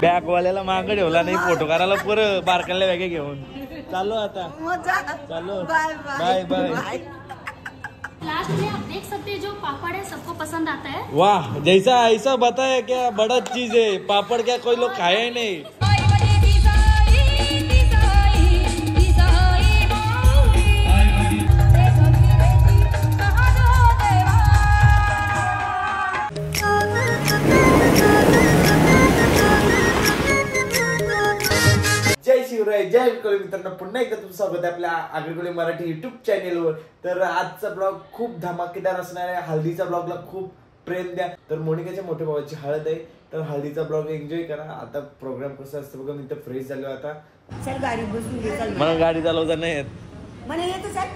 बॅगवाल्याला मागं ठेवला नाही फोटो काढायला परत बारकाल्या बॅगे घेऊन चाललो आता चालो बाय बाय। लास्ट में आप देख सकते हैं जो पापड़ है सबको पसंद आता है। वाह जैसा ऐसा बताया क्या बड़ा चीज है पापड़ क्या कोई लोग खाया ही नहीं। जय शिवराय जय विक्रोळी मित्रांनो, पुन्हा एकदा तुमचं स्वागत आहे आपल्या आगरकोळी मराठी युट्यूब चॅनेलवर। तर आजचा ब्लॉग खूप धमाकेदार असणार आहे। हळदीचा ब्लॉगला खूप प्रेम द्या। तर मोनिकाच्या मोठ्या भावाची हळद आहे, तर हळदीचा ब्लॉग एन्जॉय करा। आता प्रोग्राम कसा असतो बघा, मी तर फ्रेश झालो आता। चल गाडी बसून घे चल। मला गाडी चालवता नाही येत। मला येतं सर।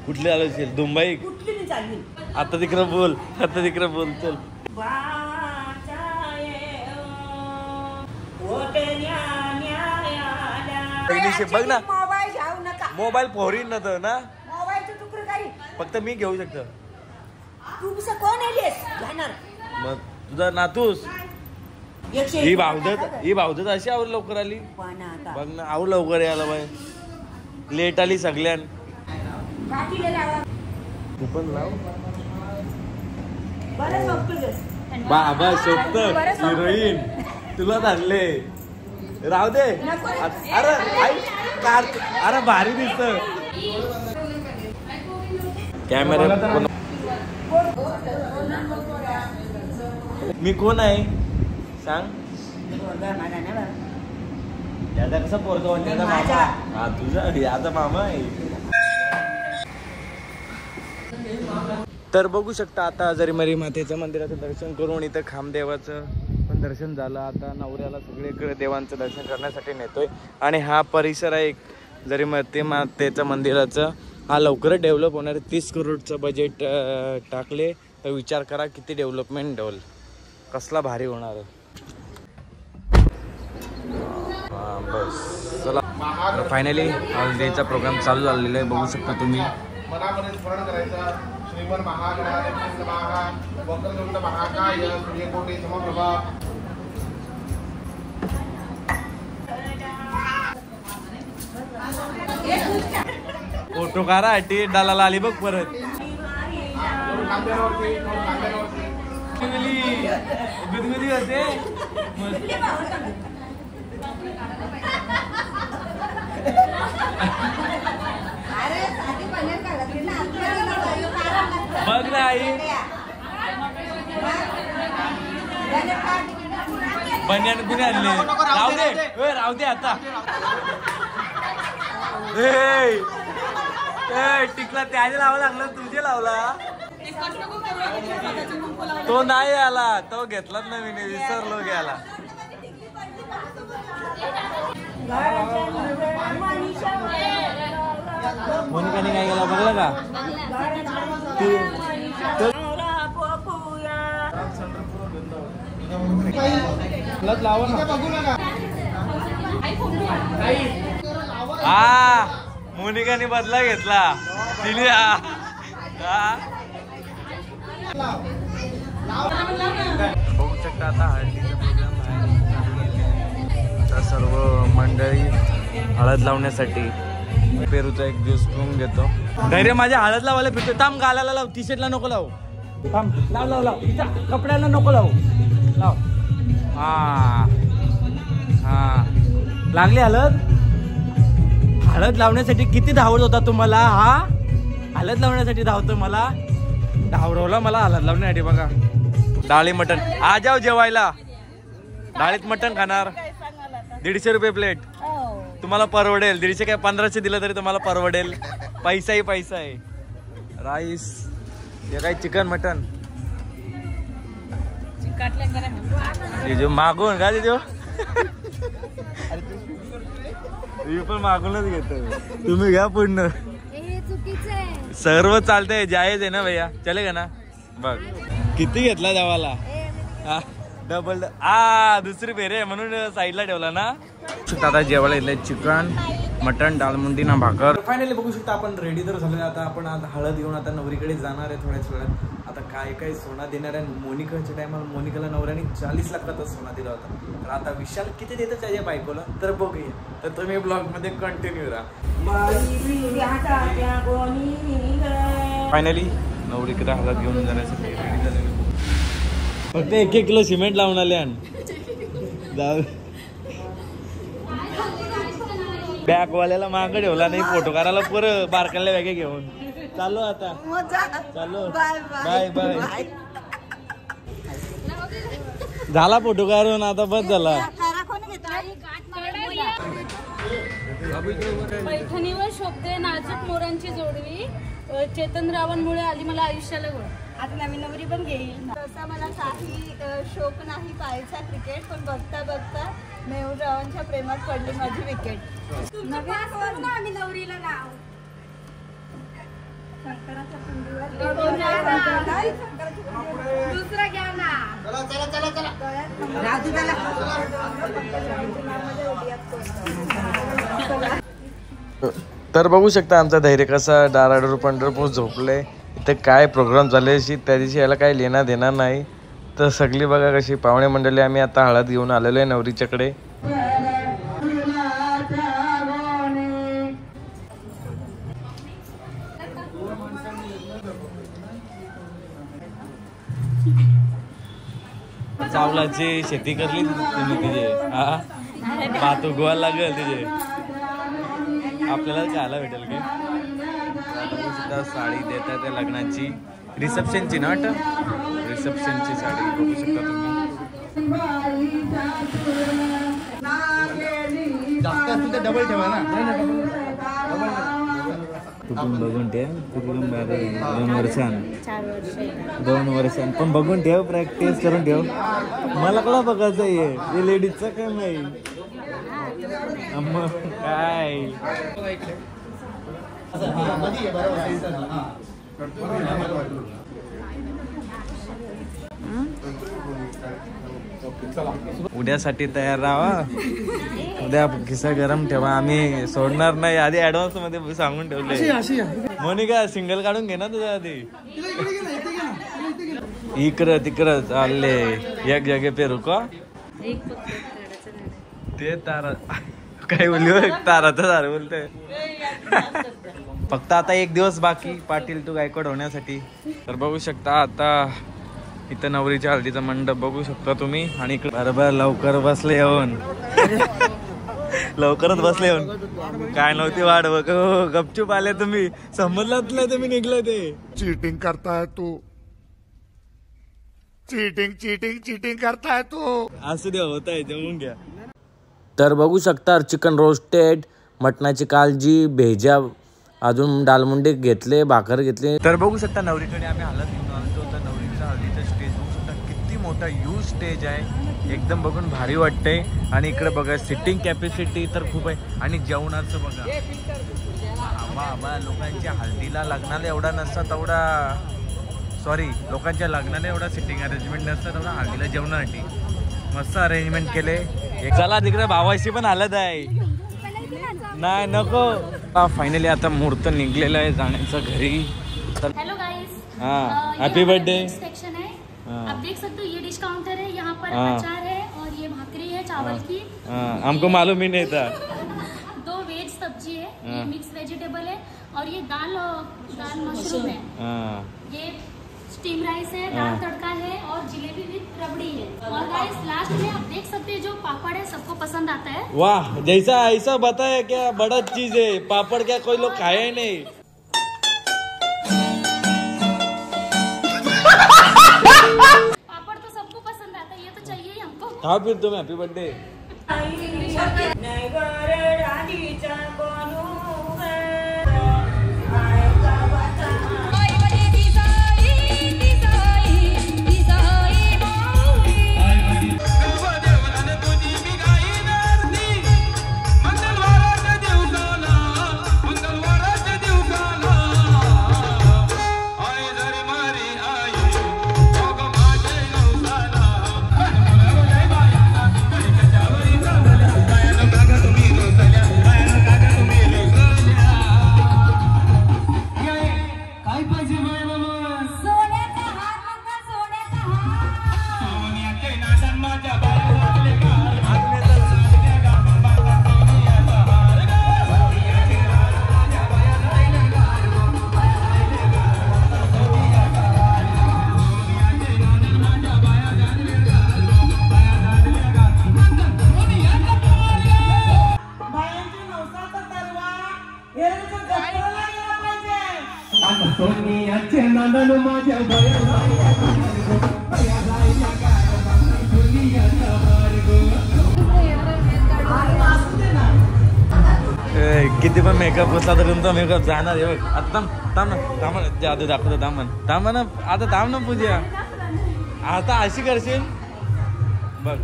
कुठली चालवशील? दुंबई कुठली मी चालवी? आता तिकडे बोल, आता तिकडे बोल चल। बघ ना मोबाईल घेऊ नका। मोबाईल फोरीन ना तर ना मोबाईलचं तुकडं काही फक्त मी घेऊ शकतो। तू बिसा कोण आलीस घेणार? मग तुझा नातूस ही भावदत अशी आवर लवकर आली बघ ना। आवर लवकर यायला बाय, लेट आली सगळ्यां। तू पण लाव बाबा सोबत हिरोईन तुला आणले राहू दे। अरे अरे भारी दिसत कॅमेरा। मी कोण आहे सांग? दादा कसा पोरगा हा तुझा आता मामा आहे। तर बघू शकता आता जरीमरी मातेच्या मंदिराचं दर्शन करून इथं खामदेवाचं पण दर्शन झालं। आता नवऱ्याला सगळीकडे देवांचं दर्शन करण्यासाठी नेतोय आणि हा परिसर आहे जरीमती मातेचं मंदिराचं। हा लवकरच डेव्हलप होणार आहे। 30 करोडचं बजेट टाकले तर विचार करा किती डेव्हलपमेंट होईल, कसला भारी होणार आहे। बस चला फायनली हळदीचा प्रोग्राम चालू झालेला आहे, बघू शकता तुम्ही। मनामध्ये स्मरण करायचं श्रीमन महागणाधिपती नमः वक्रतुंड महाकाय सूर्यकोटी समप्रभा। फोटो काढासाठी डालाला आली बघ परत। गुदगुदी होते बघ ना आई। बन्यान कुणी आणले? राहू दे आता। टिकला त्याने लावा लागला, तुझे लावला तो नाही आला, तो घेतलाच नाही मी, विसरलो घ्यायला। मोनिकाने काय केला बघला का? हा मोनिकाने बदला घेतला तिने। बघू शकता आता हळदीचा प्रोग्राम आहे। सर्व मंडळी हळद लावण्यासाठी पेरूचा एक ज्यूस पिऊन घेतो। धैर्य माझ्या हळद लावायला फिरतो। थांब गालाला लाव, टी शर्टला नको लाव। थांब लाव लाव लाव, कपड्याला नको लाव, लाव। हा हा लागली हळद। हळद लावण्यासाठी किती धावत होता तुम्हाला? हा हळद लावण्यासाठी धावतो मला, धावरवला मला हळद लावण्यासाठी। बघा डाळी मटण आ जाओ जेवायला। डाळीत मटण खाणार 150 रुपये प्लेट। तुम्हाला परवडेल 150 काय 1500 दिलं तरी तुम्हाला परवडेल। पैसा ही पैसा आहे। राईस हे काय चिकन मटन जो मागून का जो पण मागूनच घेतो। तुम्ही घ्या पूर्ण, सर्व चालतंय, जायज आहे ना भैया, चलेगा ना? बघ किती घेतला देवाला डबल। दुसरी फेरे म्हणून साईडला ठेवला ना। आता जेवायला येतलंय चिकन मटण दालमुंडी ना भाकर. फायनली बघू शकता आपण रेडी तर झालोय. आता आपण आता हळद घेऊन आता नवरीकडे जाणार आहे थोड्याच वेळात. आता काय काय सोना देणार आहे. मोनिकाच्या टायमाला मोनिकाला नवऱ्याने 40 लाखाचा सोना दिला होता. तर आता विशाल किती देतं त्याच्या बायकोला तर बघूया. तर तुम्ही ब्लॉग मध्ये कंटिन्यू राहा. फायनली नवरीकडे हळद घेऊन जाण्यासाठी रेडी झाले. फक्त 1 किलो सिमेंट लावून आले. बॅगवाल्याला मागं ठेवला नाही फोटो काढायला पर बारकाल्या बॅगे घेऊन चाललो. आता चाललो. Bye bye. झाला फोटो काढून आता बस झाला. पैठणीवर शोभते नाजूक मोरांची जोडवी. चेतन रावणमुळे आली मला आयुष्याला गोड. आता नवीन नवरी पण घेईल. तसा मला काही शौक नाही पाहायचा क्रिकेट, पण बघता बघता मेहुल रावांच्या प्रेमात पडली माझी विकेट. आम्ही नवरीला नाव शंकराच्या दुसरा घ्या ना. तर बघू शकता आमचा धैर्य कसा डाराडूर पंढरपूर झोपले. इथे काय प्रोग्राम झाले त्या दिवशी याला काही लेणं देणार नाही. तर सगळी बघा कशी पाहुणे मंडळी आम्ही आता हळद घेऊन आलेलो आहे नवरीच्याकडे. चावलाची शेती करली तुम्ही तिचे. हा पात उगवायला लागेल तिचे. आपल्याला खायला भेटेल की. सुद्धा साडी देतात त्या लग्नाची रिसेप्शनची ना रिसेप्शनची साडी बघू शकता तुम्ही. डबल ठेवा ना. बघून ठेव 2 वर्षां पण बघून ठेव. प्रॅक्टिस करून ठेव. मला कळा बघायचं आहे लेडीजचं काय नाही. काय उद्यासाठी तयार राहा. उद्या खिसा गरम ठेवा. आम्ही सोडणार नाही. आधी ऍडव्हान्स मध्ये सांगून ठेवले. मोनिका सिंगल काढून घे ना तुझ्या आधी. इकडं तिकडं चालले एक जागे पे रुको. ते तारा काय बोलली ताराचं झाड बोलते. फक्त आता 1 दिवस बाकी पाटील तू गायकवाड होण्यासाठी. तर बघू शकता आता इथं नवरीच्या हळदीचा मंडप बघू शकता तुम्ही. आणि इकडे बरोबर लवकर बसले येऊन. लवकरच बसले येऊन. काय नव्हती वाट बघ. गपचूप आले तुम्ही. समजलात नाही तुम्ही निघलं ते. चीटिंग करताय तू. चीटिंग करताय तू. असू द्या होत आहे जेवून घ्या. तर बघू शकता चिकन रोस्टेड मटणाची कालजी भेजा अजून दालमुंडी घेतले भाकर घेतले. तर बघू शकता नवरीकडे आम्ही हळद घेऊन आलो. तर नवरीच्या हळदीचं स्टेज बघू शकता किती मोठा ह्यूज स्टेज आहे. एकदम बघून भारी वाटते. आणि इकडे बघा सिटिंग कॅपॅसिटी तर खूप आहे. आणि जेवणाचं बघा बाबा लोकांच्या हळदीला लग्नाला एवढा नसता तेवढा सॉरी लोकांच्या लग्नाला एवढा सिटिंग अरेंजमेंट नसतं तेवढा हळदीला जेवणासाठी मस्त अरेंजमेंट केले. चला तिकडे भावाशी पण हलत आहे. नाही नको. फायनली आता मुहूर्त निघलेला आहे जाण्याचा घरी. Hello guys. हाँ हैप्पी बर्थडे. सेक्शन है. आप देख सकते हो ये डिश काउंटर है. यहाँ पर अचार है और ये भाकरी है चावल की. हमको मालूम ही नहीं था. 2 वेज सब्जी है. ये मिक्स वेजिटेबल है और ये दाल मशरूम है. ये स्टीम राइस है. दाल तड़का है और जलेबी विद रबड़ी है. और गाइस लास्ट में आप देख सकते हैं जो पापड़ है सबको पसंद आता है. वाह जैसा ऐसा बताया क्या बड़ा चीज है. पापड़ क्या कोई लोग खाए नहीं. पापड़ तो सबको पसंद आता है. ये तो चाहिए ही हमको. हाँ फिर तुम्हें हैप्पी बर्थडे. किती पण मेकअप असला तर तुमचा मेकअप जाणार आहे बघ. आता थांब ना आधी दाखवतो. थांब ना आता थांब ना पूजा. आता अशी करशील बघ.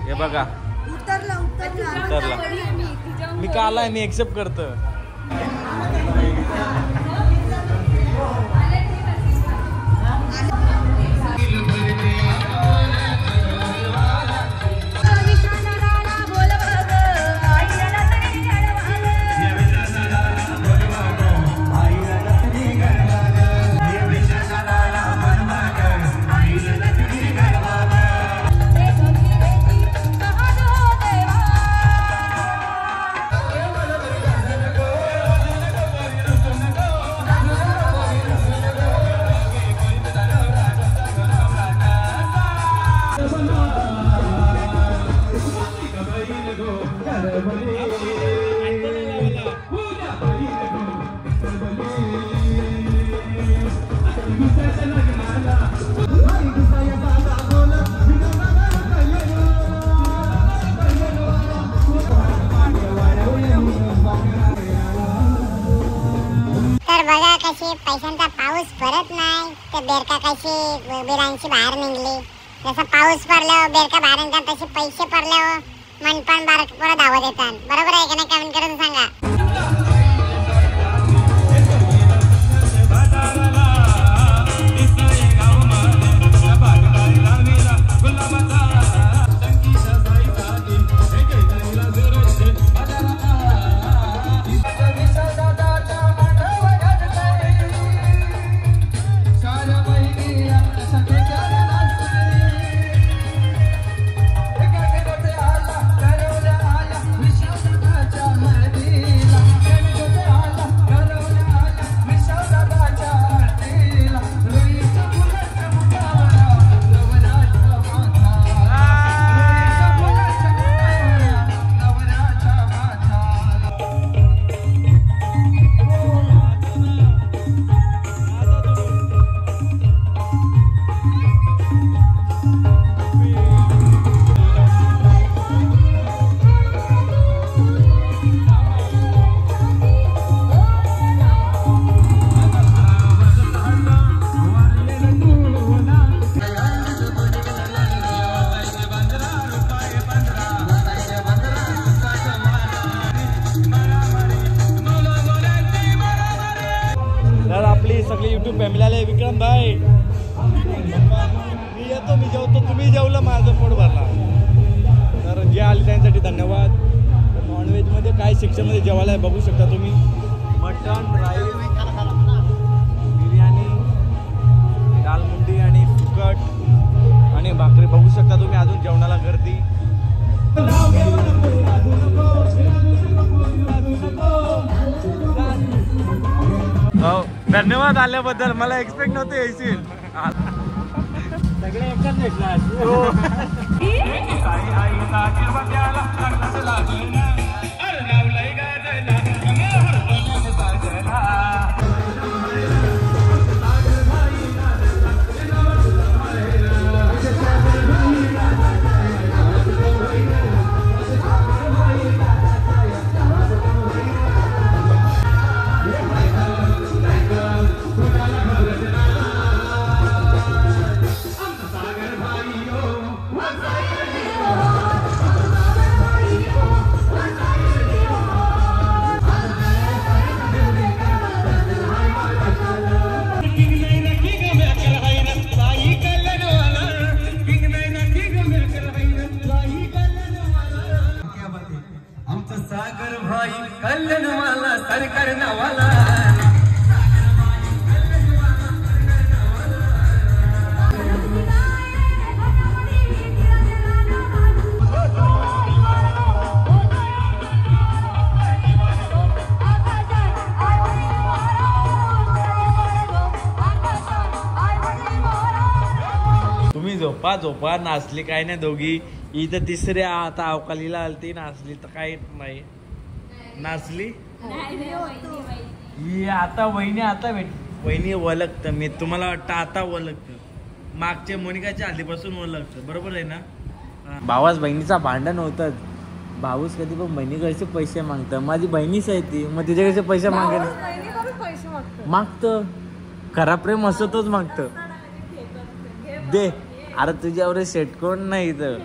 हे बघा उतरला. मी का आलाय मी एक्सेप्ट करतो. बघा कशी पैशांचा पाऊस पडत नाही तर बेरका कशी बिरांची बाहेर निघली. जसं पाऊस पडल्यावर बेरका बाहेर निघतात तसे पैसे पडल्यावर मनपान बारक धावत येतात. बरोबर आहे का नाही? कमेंट करून सांगा. सगळे युट्यूब फॅमिली आले. विक्रम भाई मी येतो, मी जेवतो, तुम्ही जेवलं, माझं पोट भरला. तर जे आले त्यांसाठी धन्यवाद. नॉनव्हेजमध्ये काय सेक्शनमध्ये जेवायला आहे बघू शकता तुम्ही. मटण, राईस, बिर्याणी, दालमुंडी आणि सुकट आणि भाकरी बघू शकता तुम्ही. अजून जेवणाला गर्दी. हो धन्यवाद आल्याबद्दल. मला एक्सपेक्ट नव्हते येशील. सगळे एकच भेटला. सागर भाई कल्याण वाला सरकार नावाला. तुम्ही झोपा नाचली काय नाही दोघी. इथं तिसऱ्या आता अवकालीला आलती. नाचली तर काय नाही. नाचली ही आता वहिनी. आता वहिनी ओळखतं. मी तुम्हाला वाटतं आता ओळखतं. मागच्या मोनिकाच्या आधीपासून ओळखतं. बरोबर आहे ना. भावाच बहिणीचा भांडण होतं. भाऊस कधी पण बहिणीकडचे पैसे मागतं. माझी बहिणीच आहे ती, मग तिच्याकडचे पैसे मागेल. पैसे मागतो. मागतं. खरा प्रेम असं तोच मागतं. दे. अरे तुझ्यावर सेट कोण नाही तर